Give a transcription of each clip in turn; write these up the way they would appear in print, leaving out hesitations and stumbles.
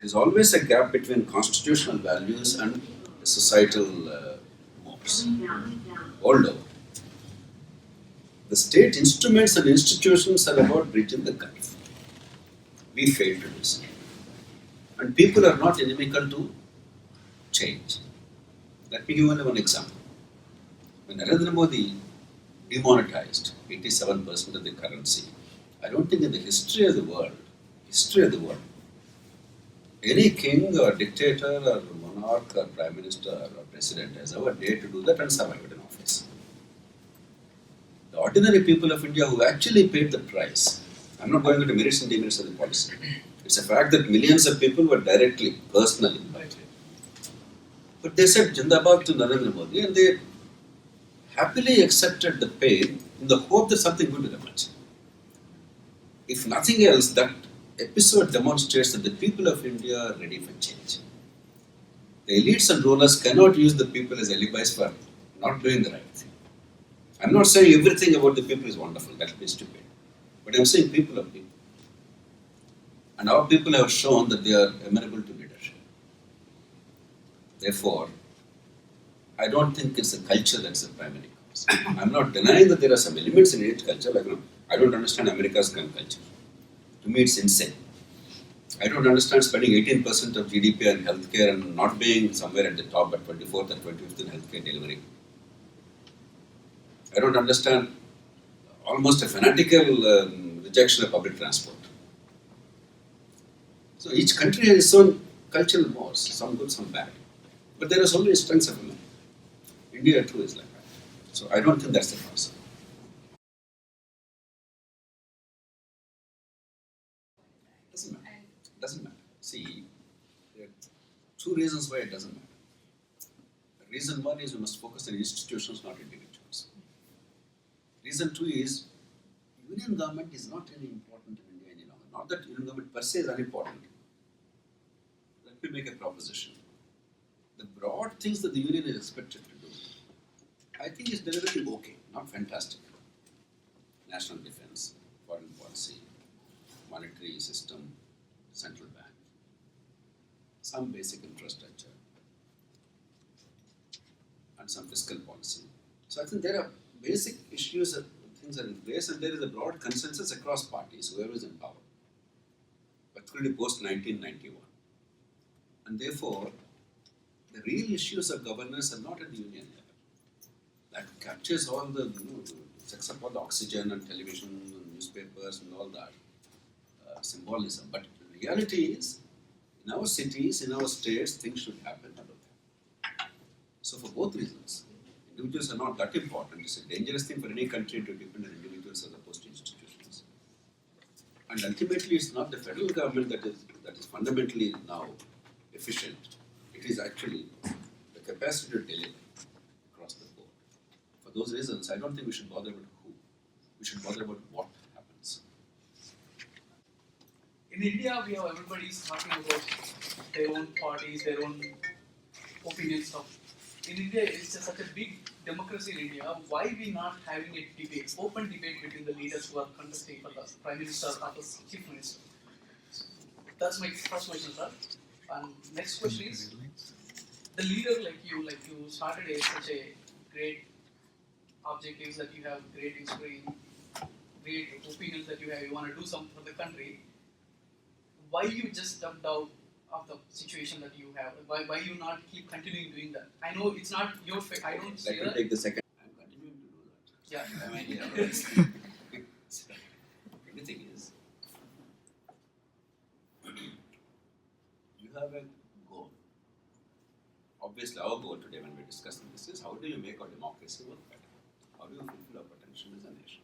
There's always a gap between constitutional values and societal norms. Although the state instruments and institutions are about bridging the gulf, we fail to do so. And people are not inimical to change. Let me give only one example. When Narendra Modi demonetized 87% of the currency, I don't think in the history of the world, any king or dictator or monarch or prime minister or president has ever dared to do that and survived in office. The ordinary people of India who actually paid the price, I'm not going into merits and demerits of the policy. It's a fact that millions of people were directly, personally impacted. But they said Jindabad to Narendra Modi and they happily accepted the pain in the hope that something good will emerge. If nothing else, that episode demonstrates that the people of India are ready for change. The elites and rulers cannot use the people as alibis for not doing the right thing. I'm not saying everything about the people is wonderful, that would be stupid. But I'm saying people are people. And our people have shown that they are amenable to leadership. Therefore, I don't think it's the culture that's the primary cause. I'm not denying that there are some elements in each culture. Like, I don't understand America's gun culture. To me, it's insane. I don't understand spending 18% of GDP on healthcare and not being somewhere at the top at 24th and 25th in healthcare delivery. I don't understand almost a fanatical rejection of public transport. So each country has its own cultural mores, some good, some bad. But there are so many strengths of India. India too is like that. So I don't think that's the cause. Doesn't matter. Doesn't matter. See, there are two reasons why it doesn't matter. Reason one is we must focus on institutions, not individuals. Reason two is union government is not really important in India any longer. Not that union government per se is unimportant. Let me make a proposition. The broad things that the union is expected to do, I think is delivering okay, not fantastic. National defense, foreign policy, monetary system, central bank, some basic infrastructure, and some fiscal policy. So I think there are basic issues that things are in place, and there is a broad consensus across parties, whoever is in power, particularly post 1991. And therefore, the real issues of governance are not at the union level. That captures all the, takes up all the oxygen and television and newspapers and all that symbolism. But the reality is, in our cities, in our states, things should happen. So for both reasons, individuals are not that important. It's a dangerous thing for any country to depend on individuals as opposed to institutions. And ultimately, it's not the federal government that is fundamentally now efficient. It is actually the capacity to deliver across the board. For those reasons, I don't think we should bother about who. We should bother about what happens. In India, we have everybody's talking about their own parties, their own opinions of. In India, it's such a big democracy in India. Why we not having a debate, open debate between the leaders who are contesting for the prime minister or the chief minister? That's my first question, sir. And next question is, the leader like you started such a great objectives that you have, great inspiration, great opinions that you have. You want to do something for the country. Why you just stepped out of the situation that you have? Why you not keep continuing doing that? I know it's not your I don't say that. Take the second. I'm continuing to do that. Yeah. I mean, the thing is, you have a goal. Obviously, our goal today when we're discussing this is how do you make our democracy work better? How do you fulfill our potential as a nation?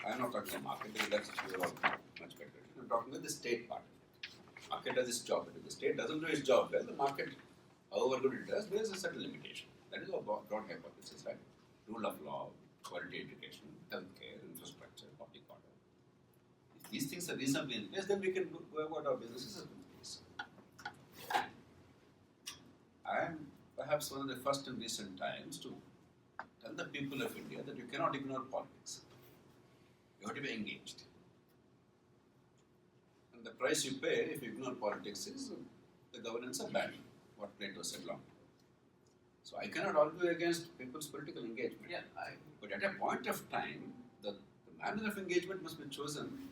I'm not talking about market, that's you're all much better. I'm talking about the state part of it. Market does its job, but if the state doesn't do its job well, the market, however good it does, there's a certain limitation. That is our broad hypothesis, right? Rule of law, quality education, healthcare, infrastructure, public order. If these things are reasonably in place, then we can go about our businesses as business. I am perhaps one of the first in recent times to tell the people of India that you cannot ignore politics. You have to be engaged. And the price you pay if you ignore politics is the governance of bad, what Plato said long. So I cannot argue against people's political engagement. Yeah, But at a point of time, the manner of engagement must be chosen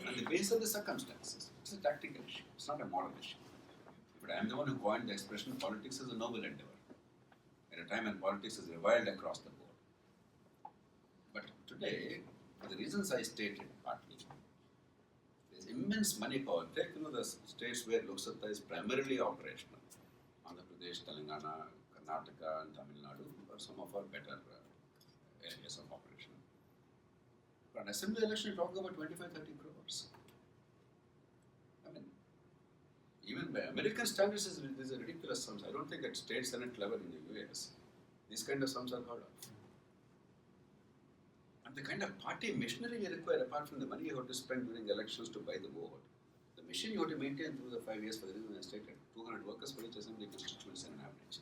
on the basis of the circumstances. It's a tactical issue. It's not a moral issue. But I am the one who coined the expression politics is a noble endeavor at a time when politics is reviled across the board. But today, for the reasons I stated partly, there's immense money power. Take the states where Loksatta is primarily operational. Andhra Pradesh, Telangana, Karnataka and Tamil Nadu are some of our better areas of operation. For an assembly election, you talk about 25-30 crores. I mean, even by American standards, these are ridiculous sums. I don't think at state senate level in the US, these kind of sums are heard of. And the kind of party machinery you require, apart from the money you have to spend during elections to buy the vote, the machine you have to maintain through the 5 years for the reason I stated, 200 workers for each assembly constituency on an average.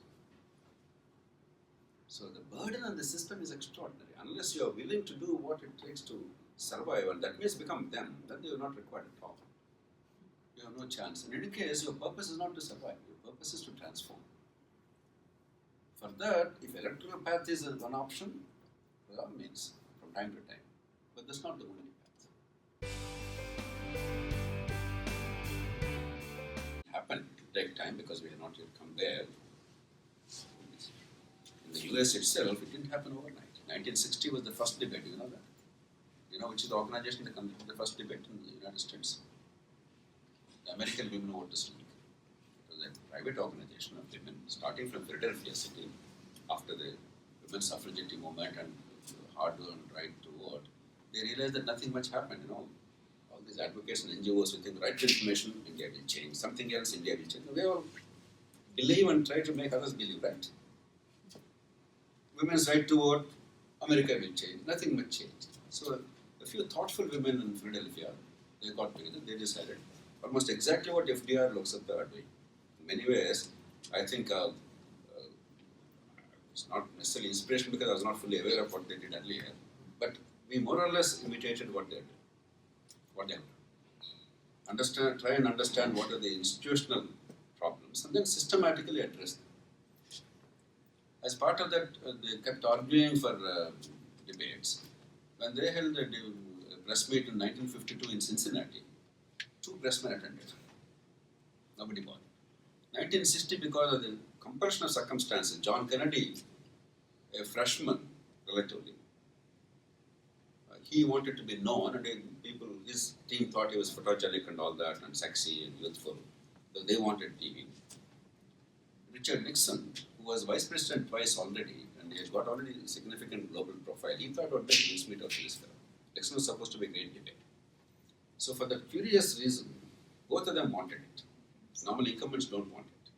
So the burden on the system is extraordinary. Unless you are willing to do what it takes to survive, and that means become them, then they are not required at all. You have no chance. In any case, your purpose is not to survive. Your purpose is to transform. For that, if electoral path is one option, by all means, from time to time. But that's not the only path. It happened. It will take time because we have not yet come there. In the US itself, it didn't happen overnight. 1960 was the first debate, you know that? You know which is the organization that conducted the first debate in the United States? The American Women Voters League. It was a private organization of women starting from Philadelphia City after the women's suffragette movement and hard-earned right to vote. They realized that nothing much happened, you know. All these advocates and NGOs who think right to information, India will change. Something else, India will change. They all believe and try to make others believe, right? Women's right to vote, America will change. Nothing much changed. So a few thoughtful women in Philadelphia, they got together, they decided almost exactly what FDR, Loksatta are doing. In many ways, I think it's not necessarily inspiration because I was not fully aware of what they did earlier, but we more or less imitated what they did, what they have done. Try and understand what are the institutional problems and then systematically address them. As part of that, they kept arguing for debates. When they held a press meet in 1952 in Cincinnati, 2 pressmen attended. Nobody bothered. 1960, because of the compulsion of circumstances, John Kennedy, a freshman relatively, he wanted to be known, and his team thought he was photogenic and all that, and sexy and youthful. So they wanted TV. Richard Nixon, who was vice president twice already, and he had got already a significant global profile, he thought what make mincemeat of this fellow. Nixon was supposed to be a great debate. So for that curious reason, both of them wanted it. Normal incumbents don't want it.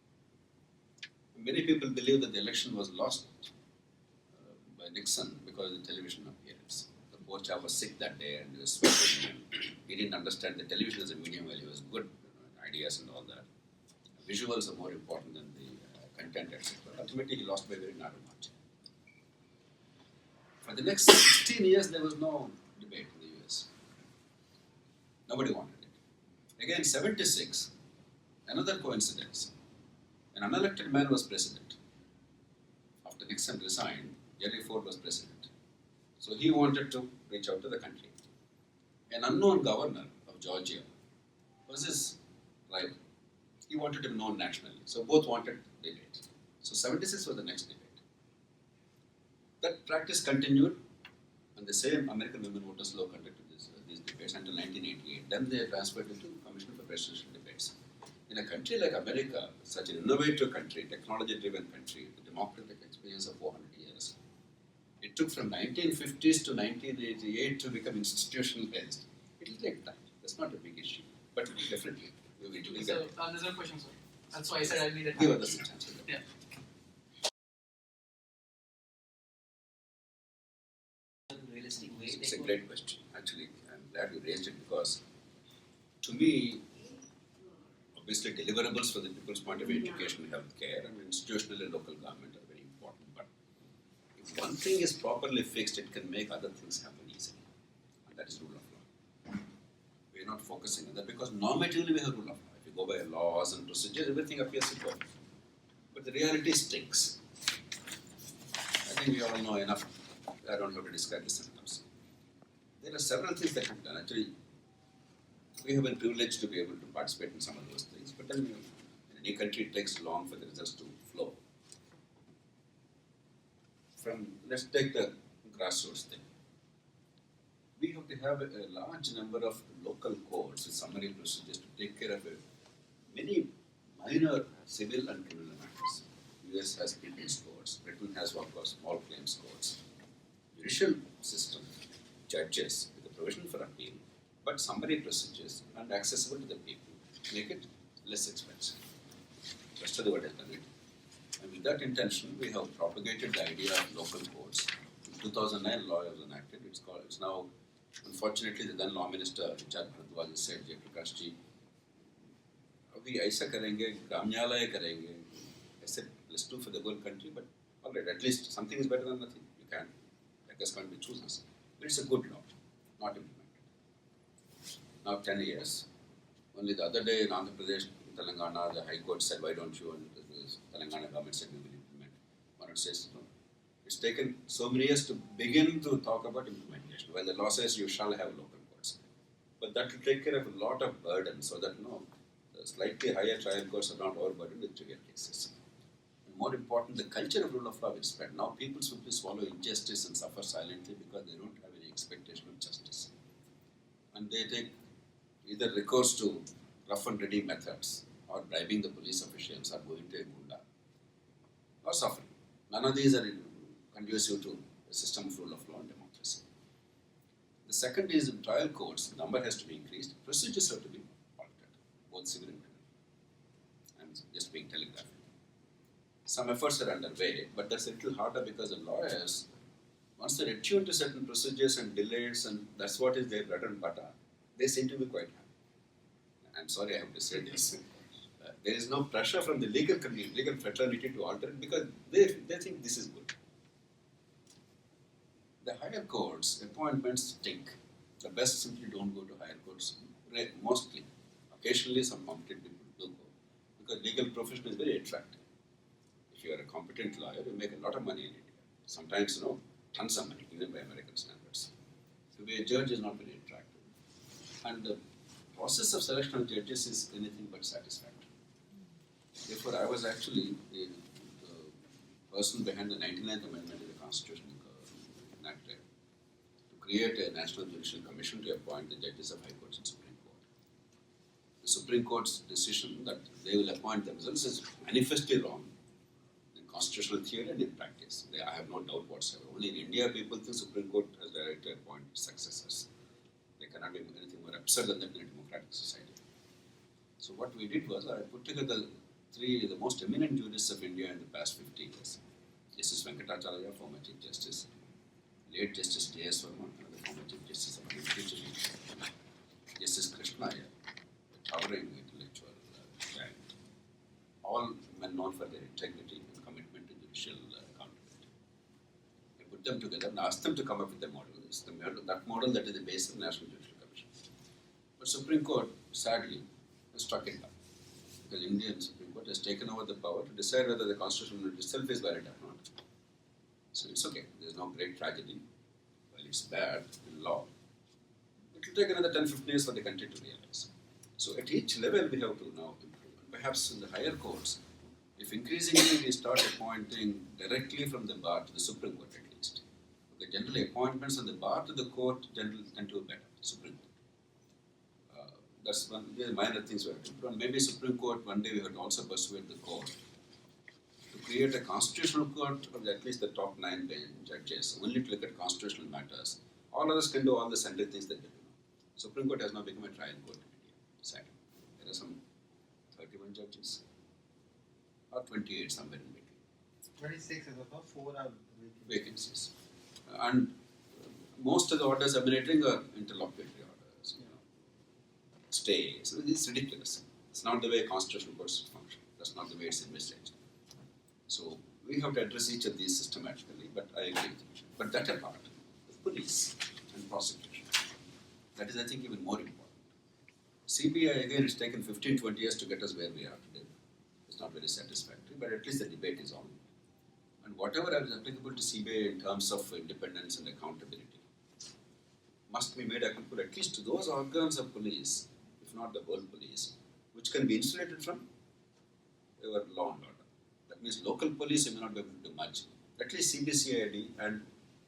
Many people believe that the election was lost by Nixon because of the television appearance. The poor chap was sick that day and he was sweating and he didn't understand the television as a medium value. It was good ideas and all that. Visuals are more important than the content, etc. Ultimately, he lost by a very narrow margin. For the next 16 years, there was no debate in the US. Nobody wanted it. Again, 76, another coincidence. An unelected man was president. After Nixon resigned, Jerry Ford was president. So he wanted to reach out to the country. An unknown governor of Georgia was his rival. He wanted him known nationally. So both wanted debate. So 76 was the next debate. That practice continued, and the same American Women Voters Law conducted these debates until 1988. Then they transferred it to Commission for Presidential Debates. In a country like America, such an innovative country, technology-driven country, with democratic experience of 400 years, it took from 1950s to 1988 to become institutionalized. It will take time. That's not a big issue, but definitely we will get So, it. there's a question, sir. That's why I said I'll need a Give us a chance. Yeah. Realistic way. It's a great question. Actually, I'm glad you raised it because, to me, obviously deliverables for the people's point of view, education, healthcare, and institutional and local government are very important. But if one thing is properly fixed, it can make other things happen easily. And that is rule of law. We We're not focusing on that because normatively we have rule of law. If you go by laws and procedures, everything appears to go. But the reality stinks. I think we all know enough. I don't have to describe the symptoms. There are several things that we've done. Actually, we have been privileged to be able to participate in some of those things. But then, in any country, it takes long for the results to flow. Let's take the grassroots thing. We have to have a large number of local courts with summary procedures to take care of many minor civil and criminal matters. US has Indians courts, Britain has what called small claims courts. Judicial system, judges with a provision for appeal, but summary procedures and accessible to the people, make it less expensive. Rest of the world has done it. And with that intention, we have propagated the idea of local courts. In 2009, law was enacted. It's now, unfortunately, the then law minister, Richard Bharadwaj, said, Jayaprakash ji, we aisa karenge, Gramnyalaya karenge. I said, let's do for the whole country, but all right, at least something is better than nothing. You can't, beggars can't be choosers. But it's a good law, not implemented. Now 10 years. Only the other day in Andhra Pradesh, Telangana, the High Court said, why don't you? And the Telangana government said, we will implement. One says, no. It's taken so many years to begin to talk about implementation. When the law says you shall have local courts. But that will take care of a lot of burden so that the slightly higher trial courts are not overburdened with trivial cases. And more important, the culture of rule of law will spread. Now people simply swallow injustice and suffer silently because they don't have any expectation of justice. And they take either recourse to rough and ready methods or bribing the police officials or going to a gunda or suffering. None of these are conducive to a system of rule of law and democracy. The second is in trial courts, the number has to be increased, procedures have to be altered, both civil and criminal. I'm just being telegraphed. Some efforts are underway, but that's a little harder because the lawyers, once they're attuned to certain procedures and delays, and that's what is their bread and butter, they seem to be quite happy. I'm sorry I have to say this. There is no pressure from the legal community, legal fraternity to alter it because they think this is good. The higher courts, appointments stink. The best simply don't go to higher courts, mostly. Occasionally some competent people do go because legal profession is very attractive. If you are a competent lawyer, you make a lot of money in India. Sometimes, tons of money, even by American standards. To be a judge is not very attractive. And the process of selection of judges is anything but satisfactory. Therefore, I was actually the person behind the 99th Amendment to the Constitution enacted to create a National Judicial Commission to appoint the judges of High Courts and Supreme Court. The Supreme Court's decision that they will appoint themselves is manifestly wrong in constitutional theory and in practice. I have no doubt whatsoever. Only in India, people think Supreme Court has the right to appoint successors. There cannot be anything more absurd than that in a democratic society. So what we did was I put together the most eminent jurists of India in the past 50 years. Justice Venkatacharya, former Chief Justice, late Justice J.S. Verma, another former Chief Justice of the Judiciary, Justice Krishnaya, a towering intellectual giant, all men known for their integrity and commitment to judicial accountability. I put them together and asked them to come up with a model. It's that model that is the base of the National Judicial Commission. But Supreme Court, sadly, has struck it down. Because Indian Supreme Court has taken over the power to decide whether the Constitution itself is valid or not. So it's okay. There's no great tragedy. Well, it's bad in law. It will take another 10-15 years for the country to realize. So at each level we have to now improve. And perhaps in the higher courts, if increasingly we start appointing directly from the bar to the Supreme Court at least. Because generally appointments on the bar to the court generally tend to be better, Supreme Court. That's one of the minor things we have to do. And maybe Supreme Court, one day we have to also persuade the court to create a constitutional court of at least the top 9 judges, only to look at constitutional matters. All others can do all the Sunday things that they do. Supreme Court has now become a trial court in India, sadly. There are some 31 judges, or 28, somewhere in between. 26 as of now, 4 are vacancies. And most of the orders emanating are interlocutory orders. Stays. It's ridiculous. It's not the way constitutional courts function. That's not the way it's envisaged. So we have to address each of these systematically, but I agree with you. But that apart, the police and prosecution, that is, I think, even more important. CBI again, it's taken 15, 20 years to get us where we are today. It's not very satisfactory, but at least the debate is on. And whatever is applicable to CBI in terms of independence and accountability must be made applicable at least to those organs of police, if not the whole police, which can be insulated from our law and order. That means local police may not be able to do much. At least CBCID and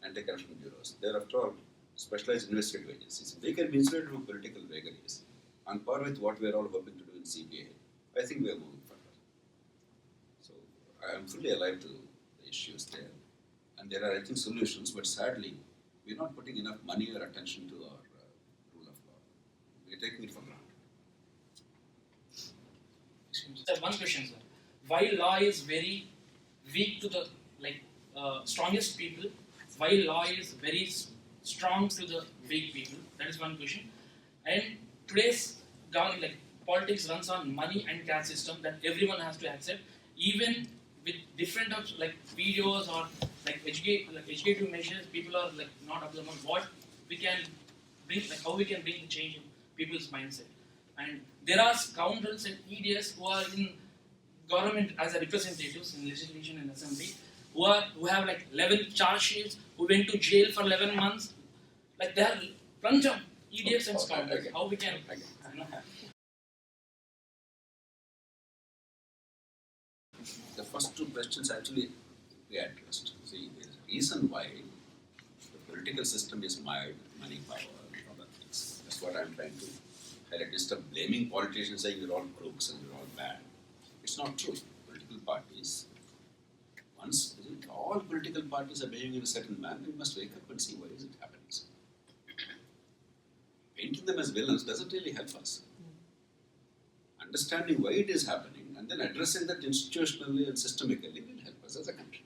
anti-corruption bureaus, they are after all specialized investigative agencies. If they can be insulated from political vagaries, on par with what we are all hoping to do in CBI, I think we are moving further. So I am fully alive to the issues there. And there are, I think, solutions, but sadly, we are not putting enough money or attention to our rule of law. We are taking it for granted. Sir, one question, sir. Why law is very weak to the strongest people? Why law is very strong to the weak people? That is one question. And today's government, politics runs on money and caste system that everyone has to accept, even with different videos or educative measures. People are not up to the mark. What we can bring, how we can bring the change in people's mindset. And there are scoundrels and idiots who are in government as a representatives in legislation and assembly, who have 11 charge sheets, who went to jail for 11 months. They are bunch of idiots and scoundrels. How we can? The first two questions actually we addressed. See, there is a reason why the political system is mired with money, power, and other things. That's what I'm trying to highlight. Instead of blaming politicians saying you're all crooks and you're all bad. It's not true. Political parties, once all political parties are behaving in a certain manner, we must wake up and see why is it happening. Painting them as villains doesn't really help us. Understanding why it is happening and then addressing that institutionally and systemically will help us as a country.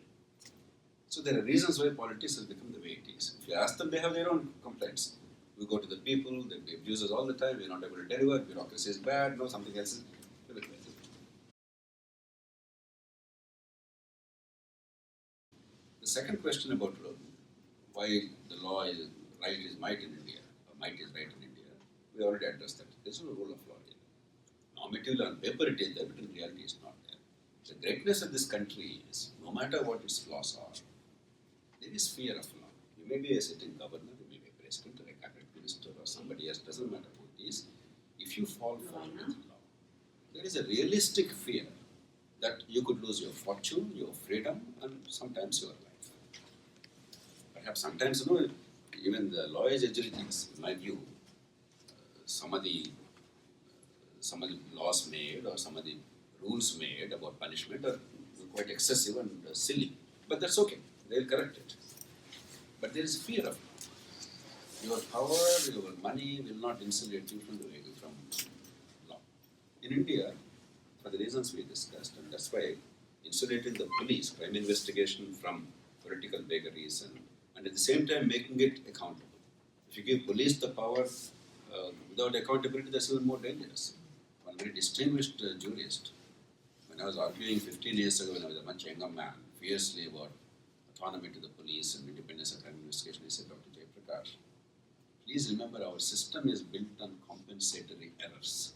So there are reasons why politics has become the way it is. If you ask them, they have their own complaints. We go to the people, they abuse us all the time, we're not able to deliver, bureaucracy is bad, no, something else is. The second question about why the law is right is might in India, or might is right in India, we already addressed that. There is no rule of law here. Normatively on paper it is there, but in reality it's not there. The greatness of this country is, no matter what its flaws are, there is fear of law. You may be a sitting governor, you may be a president or a cabinet minister or somebody else, doesn't matter who it is. If you fall foul with law, there is a realistic fear that you could lose your fortune, your freedom, and sometimes your life. Perhaps sometimes, even the law is edgy things. In my view, some of the laws made or some of the rules made about punishment are quite excessive and silly. But that's okay. They'll correct it. But there is fear of it. Your power, your money will not insulate you from law. In India, for the reasons we discussed, and that's why insulating the police, crime investigation from political vagaries and at the same time making it accountable. If you give police the power without accountability, that's even more dangerous. One very distinguished jurist, when I was arguing 15 years ago when I was a much younger man, fiercely about autonomy to the police and independence of crime investigation, he said, Dr. Jayaprakash, please remember our system is built on compensatory errors.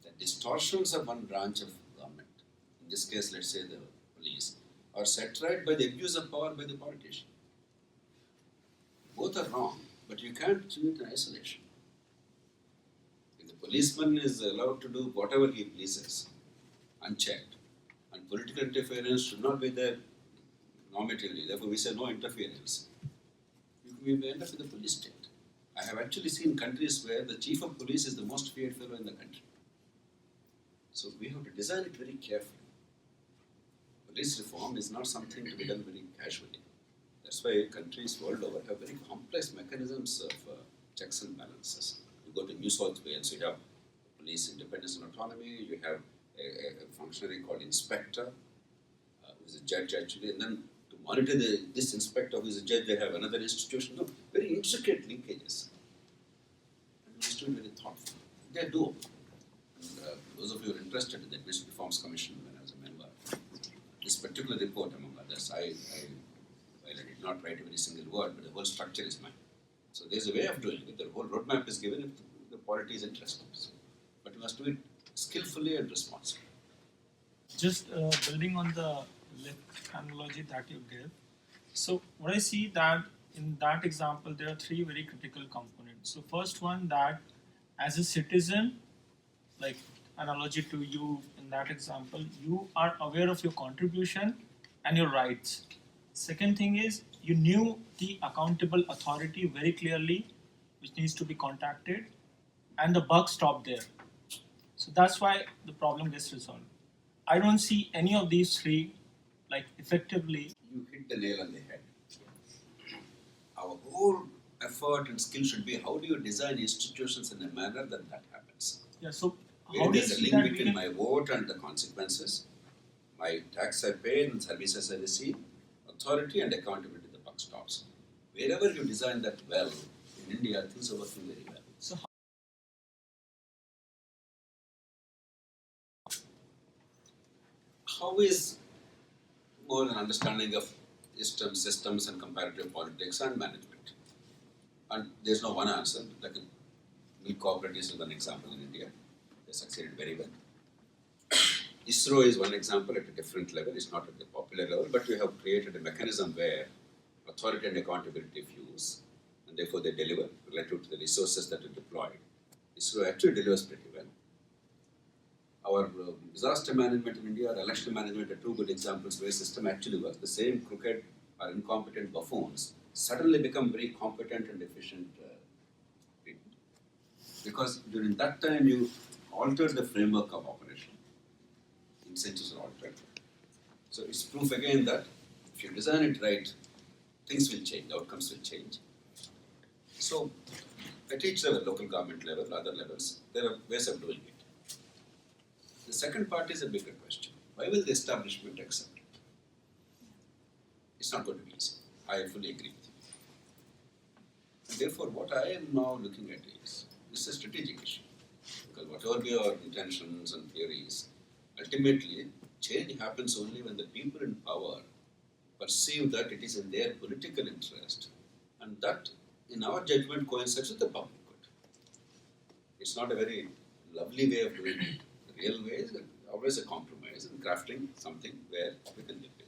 The distortions of one branch of government, in this case, let's say the police, are set right by the abuse of power by the politician. Both are wrong, but you can't do it in isolation. If the policeman is allowed to do whatever he pleases, unchecked, and political interference should not be there normatively, therefore we say no interference, we may end up with a police state. I have actually seen countries where the chief of police is the most feared fellow in the country. So we have to design it very carefully. Police reform is not something to be done very casually. That's why countries world over have very complex mechanisms of checks and balances. You go to New South Wales, you have police independence and autonomy, you have a functionary called inspector, who is a judge actually, and then to monitor this inspector who is a judge, they have another institution. No, very intricate linkages. And we must do it very thoughtfully. They are doable. And those of you who are interested in the Administrative Reforms Commission, when I was a member, this particular report, among others, while I did not write every single word, but the whole structure is mine. So there's a way of doing it. The whole roadmap is given if the polity is interested. So, but you must do it skillfully and responsibly. Just building on the lift analogy that you gave. So what I see that in that example there are three very critical components. So first one, that as a citizen, like analogy to you in that example, you are aware of your contribution and your rights. Second thing is you knew the accountable authority very clearly, which needs to be contacted, and the buck stopped there. So that's why the problem gets resolved. I don't see any of these three like effectively. You hit the nail on the head. Our whole effort and skill should be how do you design institutions in a manner that that happens. Yeah. So Where how do you there's a see link that we between can? my vote and the consequences, my tax I pay and services I receive, authority and accountability, the buck stops. Wherever you design that well, in India, things are working very well. So How is more an understanding of systems and comparative politics and management? And there's no one answer. Like milk cooperatives is one example in India. They succeeded very well. ISRO is one example at a different level. It's not at the popular level, but we have created a mechanism where authority and accountability fuse, and therefore they deliver relative to the resources that are deployed. ISRO actually delivers pretty well. Our disaster management in India or election management are two good examples where system actually works. The same crooked or incompetent buffoons suddenly become very competent and efficient people. Because during that time you altered the framework of operation. Incentives are altered. So it's proof again that if you design it right, things will change, outcomes will change. So at each level, local government level, other levels, there are ways of doing it. The second part is a bigger question. Why will the establishment accept it? It's not going to be easy. I fully agree with you. And therefore, what I am now looking at is this is a strategic issue. Because whatever be our intentions and theories, ultimately change happens only when the people in power perceive that it is in their political interest and that, in our judgment, coincides with the public good. It's not a very lovely way of doing it. The real way is always a compromise and crafting something where we can live with.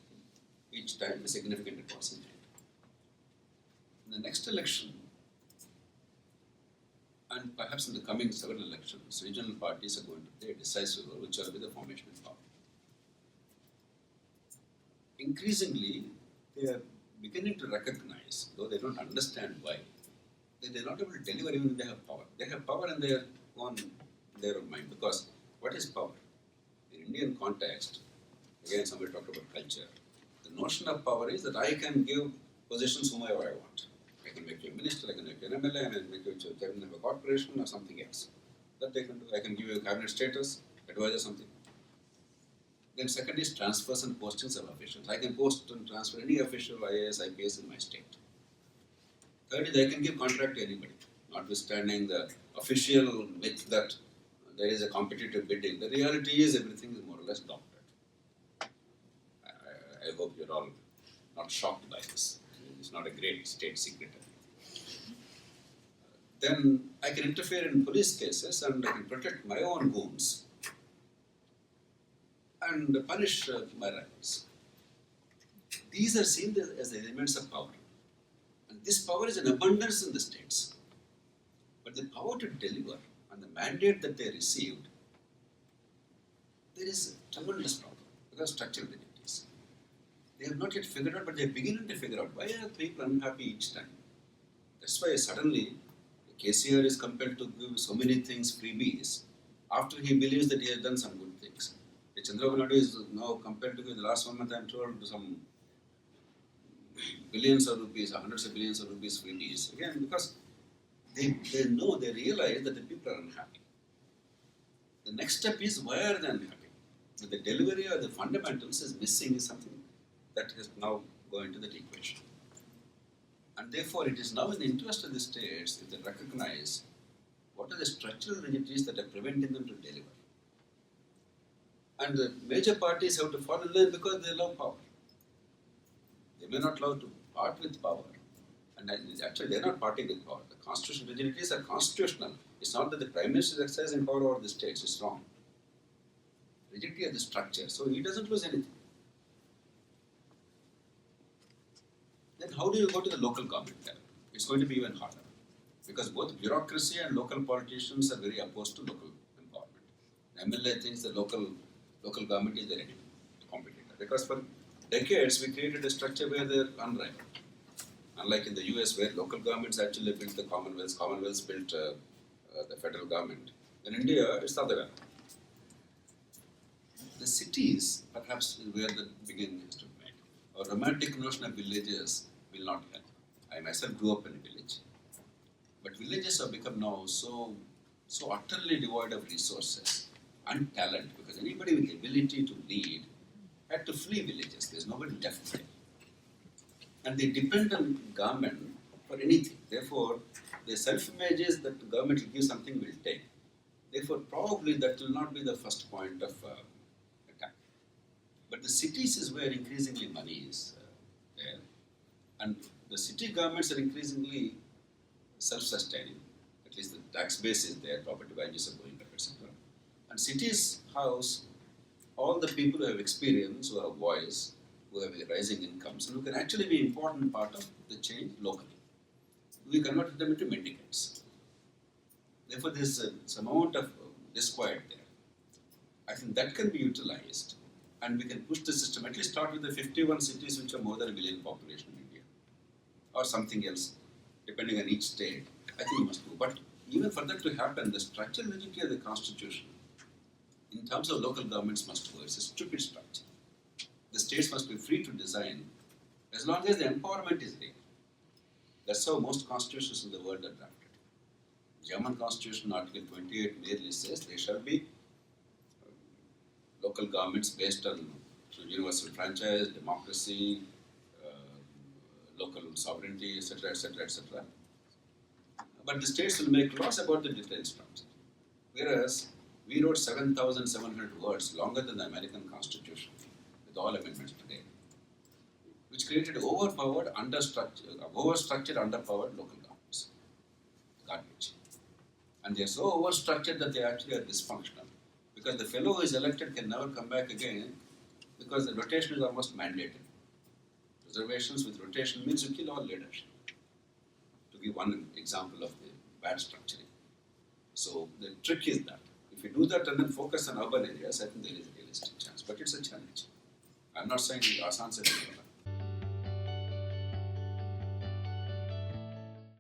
Each time a significant advance is made. In the next election, and perhaps in the coming several elections, regional parties are going to play a decisive role, which will be the formation of power. Increasingly, they are beginning to recognize, though they don't understand why, that they're not able to deliver even if they have power. They have power in their own mind. Because what is power? In Indian context, again somebody talked about culture. The notion of power is that I can give positions whomever I want. I can make you a minister, I can make you an MLA, I can make you chairman of a corporation or something else. That they can do. I can give you a cabinet status, advisor something. Then second is transfers and postings of officials. I can post and transfer any official IAS, IPS in my state. Third is I can give contract to anybody, notwithstanding the official myth that there is a competitive bidding. The reality is everything is more or less doctored. I hope you're all not shocked by this. It's not a great state secret. Then I can interfere in police cases and I can protect my own goons and punish my rivals. These are seen as the elements of power. And this power is in abundance in the states. But the power to deliver and the mandate that they received, there is a tremendous problem because of structural inequities. They have not yet figured out, but they are beginning to figure out why are people unhappy each time. That's why suddenly KCR is compelled to give so many things freebies after he believes that he has done some good things. Chandrababu Naidu is now compelled to give, the last 1 month I am told, some billions of rupees, hundreds of billions of rupees freebies. Again, because they realize that the people are unhappy. The next step is why are they unhappy? But the delivery or the fundamentals is missing is something that has now go into that equation. And therefore, it is now in the interest of the states that they recognize what are the structural rigidities that are preventing them to deliver. And the major parties have to fall in line because they love power. They may not love to part with power. And actually, they're not parting with power. The constitutional rigidities are constitutional. It's not that the prime minister is exercising power over the states. It's wrong. Rigidity of the structure. So he doesn't lose anything. Then how do you go to the local government level? It's going to be even harder. Because both bureaucracy and local politicians are very opposed to local empowerment. The MLA thinks the local government is their enemy, competitor. Because for decades we created a structure where they're unrivaled. Unlike in the US where local governments actually built the Commonwealth built the federal government. In India, it's the other way. The cities, perhaps, is where the beginning has to be made. Our romantic notion of villages will not help. I myself grew up in a village. But villages have become now so utterly devoid of resources and talent because anybody with the ability to lead had to flee villages. There's nobody left there. And they depend on government for anything. Therefore, the self-image is that the government will give something, will take. Therefore, probably that will not be the first point of attack. But the cities is where increasingly money is there. And the city governments are increasingly self-sustaining. At least the tax base is there, property values are going up, etc. And cities house all the people who have experience, who have voice, who have rising incomes, and who can actually be an important part of the change locally. We converted them into mendicants. Therefore, there's some amount of disquiet there. I think that can be utilized, and we can push the system. At least start with the 51 cities which are more than a million population in India, or something else, depending on each state. I think we must do. But even for that to happen, the structural rigidity of the constitution, in terms of local governments, must go. It's a stupid structure. The states must be free to design, as long as the empowerment is there. That's how most constitutions in the world are drafted. German Constitution, Article 28 merely says there shall be local governments based on universal franchise, democracy, local sovereignty, etc., etc., etc. But the states will make laws about the detailed structure. Whereas we wrote 7,700 words, longer than the American Constitution, with all amendments today, which created overstructured, underpowered local governments. Garbage. And they are so overstructured that they actually are dysfunctional. Because the fellow who is elected can never come back again because the rotation is almost mandated. Reservations with rotation means you kill all leadership. To give one example of the bad structuring. So the trick is that if you do that and then focus on urban areas, I think there is a realistic chance. But it's a challenge. I'm not saying the Assam is